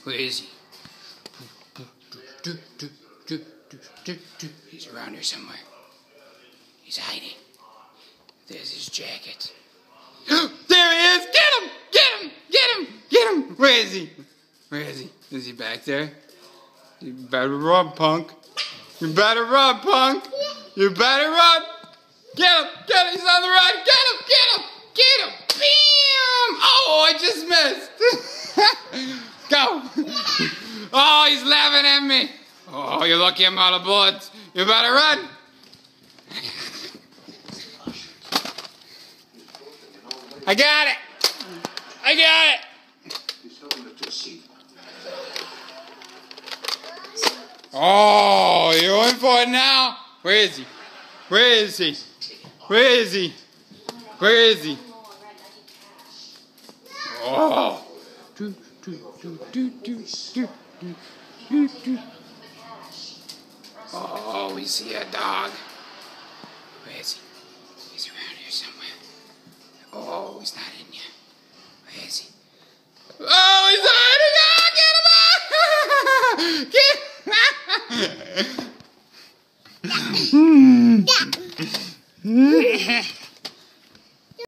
Where is he? He's around here somewhere. He's hiding. There's his jacket. There he is! Get him! Get him! Get him! Get him! Where is he? Where is he? Is he back there? You better run, punk. You better run, punk. You better run. Get him! Get him! He's on the run! Get him! Get him! Get him! Bam! Oh, I just missed. Go! Oh, he's laughing at me. Oh, you're lucky I'm out of bullets. You better run. I got it. I got it. Oh, you're in for it now? Where is he? Where is he? Where is he? Where is he? Oh. Oh, we see a dog. Where is he? He's around here somewhere. Oh, he's not in here. Where is he? Oh, he's hiding! Get him! Get him!